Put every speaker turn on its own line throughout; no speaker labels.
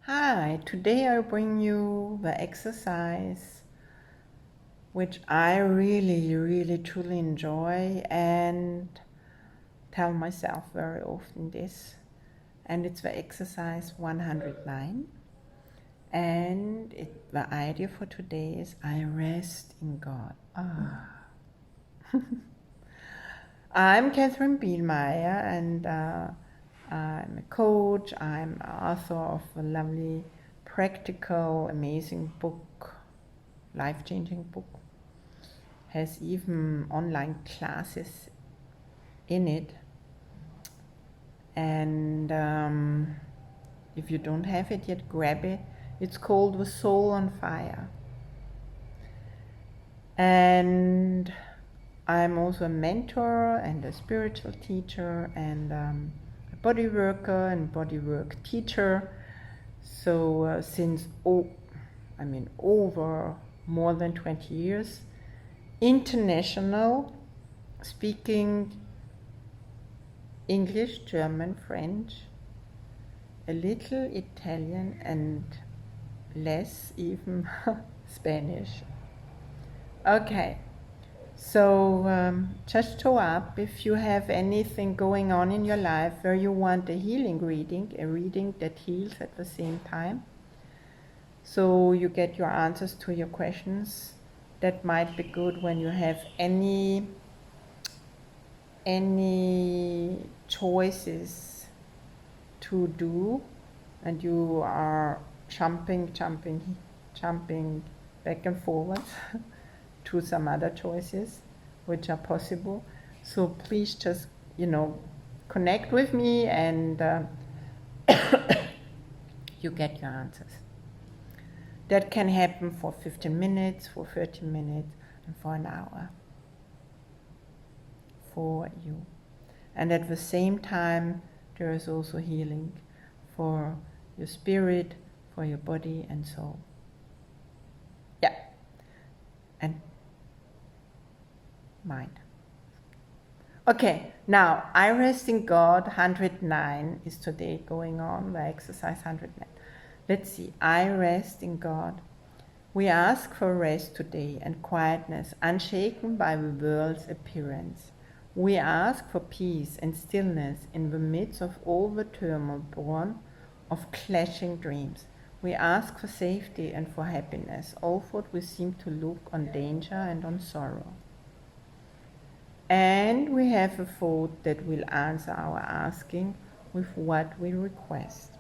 Hi, today I bring you the exercise which I really truly enjoy and tell myself very often this. And it's the exercise 109. And the idea for today is I rest in God. I'm Katherine Bihlmeier and I'm a coach. I'm author of a lovely, practical, amazing book, life-changing book. Has even online classes in it. And if you don't have it yet, grab it. It's called The Soul on Fire. And I'm also a mentor and a spiritual teacher and a body worker and body work teacher. So since over more than 20 years, international, speaking English, German, French, a little Italian and less even Spanish. Okay. So just show up if you have anything going on in your life where you want a healing reading, a reading that heals at the same time. So you get your answers to your questions. That might be good when you have any choices to do and you are jumping back and forward to some other choices which are possible. So please just, connect with me and you get your answers. That can happen for 15 minutes, for 30 minutes, and for an hour for you. And at the same time, there is also healing for your spirit, for your body and soul. Yeah. And mind. Okay, now I rest in God 109 is today going on, the exercise 109. Let's see, I rest in God. We ask for rest today and quietness, unshaken by the world's appearance. We ask for peace and stillness in the midst of all the turmoil born of clashing dreams. We ask for safety and for happiness, all what we seem to look on danger and on sorrow. And we have a thought that will answer our asking with what we request.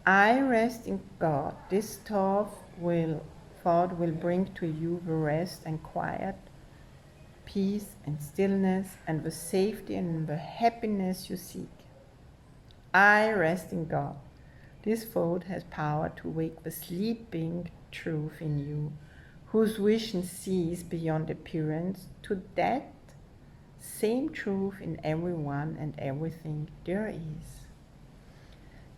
I rest in God. This thought will bring to you the rest and quiet, peace and stillness, and the safety and the happiness you seek. I rest in God. This thought has power to wake the sleeping truth in you, whose vision sees beyond appearance to that same truth in everyone and everything there is.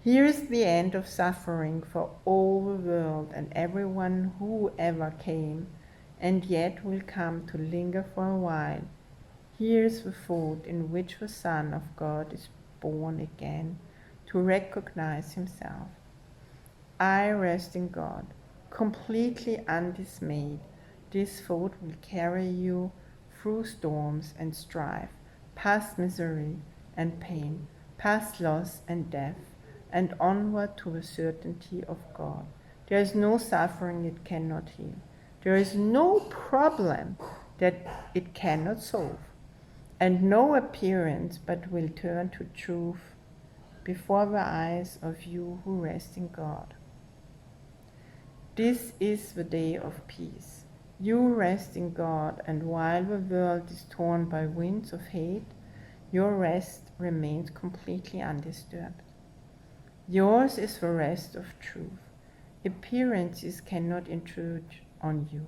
Here is the end of suffering for all the world and everyone who ever came and yet will come to linger for a while. Here is the thought in which the Son of God is born again to recognize himself. I rest in God, completely undismayed. This thought will carry you through storms and strife, past misery and pain, past loss and death, and onward to the certainty of God. There is no suffering it cannot heal. There is no problem that it cannot solve, and no appearance but will turn to truth before the eyes of you who rest in God. This is the day of peace. You rest in God, and while the world is torn by winds of hate, your rest remains completely undisturbed. Yours is the rest of truth. Appearances cannot intrude on you.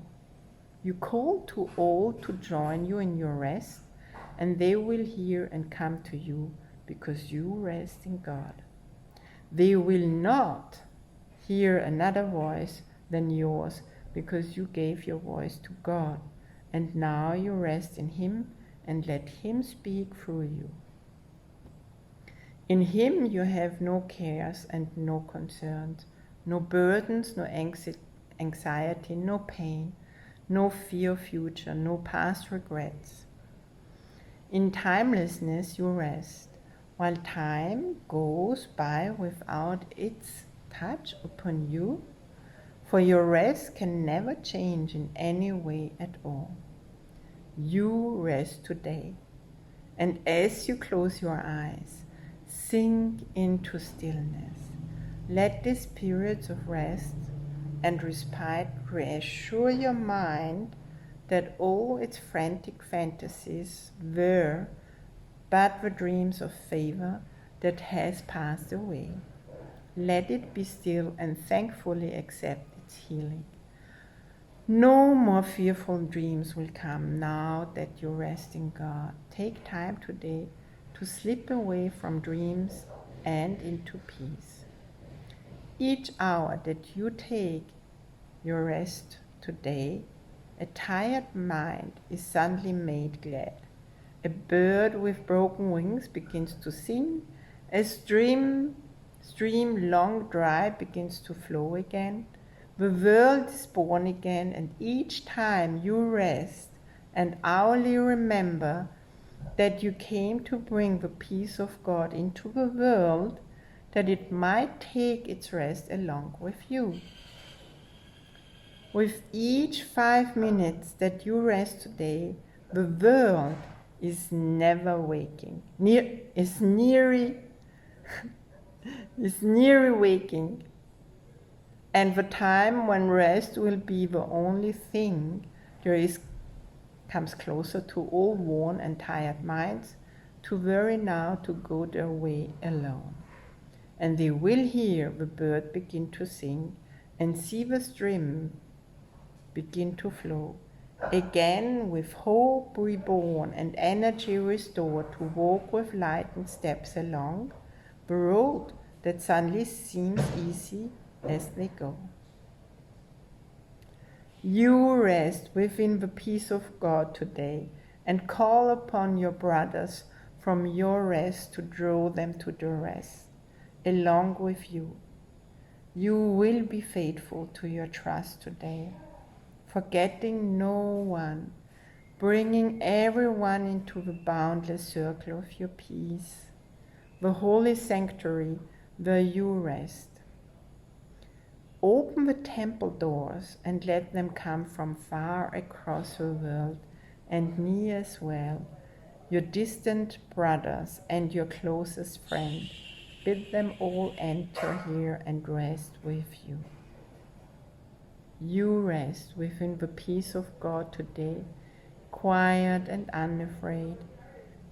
You call to all to join you in your rest, and they will hear and come to you because you rest in God. They will not hear another voice than yours because you gave your voice to God, and now you rest in Him and let Him speak through you. In Him you have no cares and no concerns, no burdens, no anxiety, no pain, no fear of future, no past regrets. In timelessness you rest, while time goes by without its touch upon you, for your rest can never change in any way at all. You rest today, and as you close your eyes, sink into stillness. Let these periods of rest and respite reassure your mind that all its frantic fantasies were but the dreams of favor that has passed away. Let it be still and thankfully accept its healing. No more fearful dreams will come now that you rest in God. Take time today to slip away from dreams and into peace. Each hour that you take your rest today, a tired mind is suddenly made glad. A bird with broken wings begins to sing. A stream long dry begins to flow again. The world is born again, and each time you rest and hourly remember that you came to bring the peace of God into the world, that it might take its rest along with you. With each 5 minutes that you rest today, the world is never waking, is nearly waking, and the time when rest will be the only thing there is comes closer to all worn and tired minds to worry now to go their way alone. And they will hear the bird begin to sing and see the stream begin to flow, again with hope reborn and energy restored to walk with lightened steps along the road that suddenly seems easy as they go. You rest within the peace of God today and call upon your brothers from your rest to draw them to their rest along with you. You will be faithful to your trust today, forgetting no one, bringing everyone into the boundless circle of your peace, the holy sanctuary where you rest. Open the temple doors and let them come from far across the world and near as well, your distant brothers and your closest friends. Bid them all enter here and rest with you. You rest within the peace of God today, quiet and unafraid.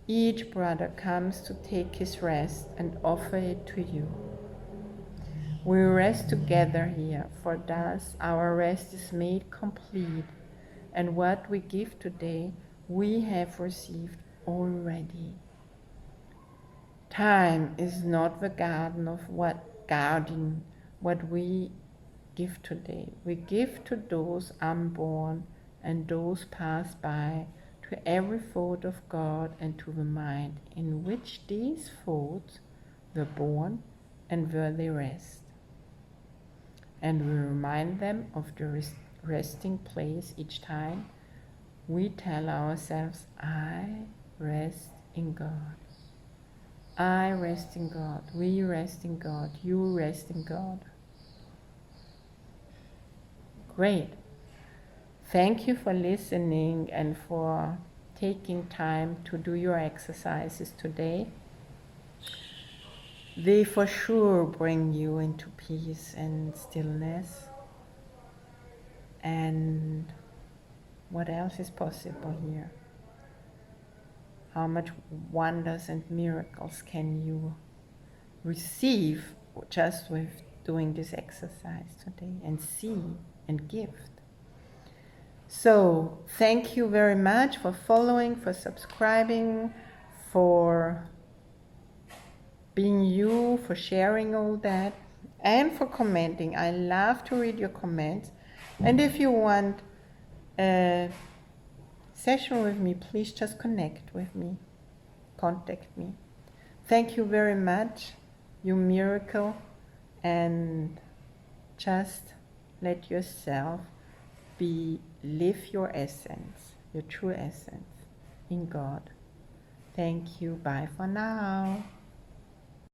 Each brother comes to take his rest and offer it to you. We rest together here, for thus our rest is made complete, and what we give today we have received already. Time is not the garden of guarding what we give today. We give to those unborn and those pass by, to every thought of God and to the mind in which these thoughts were born and where they rest. And we remind them of the resting place each time we tell ourselves, I rest in God. I rest in God. We rest in God. You rest in God. Great. Thank you for listening and for taking time to do your exercises today. They for sure bring you into peace and stillness. And what else is possible here? How much wonders and miracles can you receive just with doing this exercise today, and see and gift? So thank you very much for following, for subscribing, for being you, for sharing all that, and for commenting. I love to read your comments. And if you want a session with me, please just contact me. Thank you very much, you miracle, and just let yourself live your essence, your true essence in God. Thank you. Bye for now.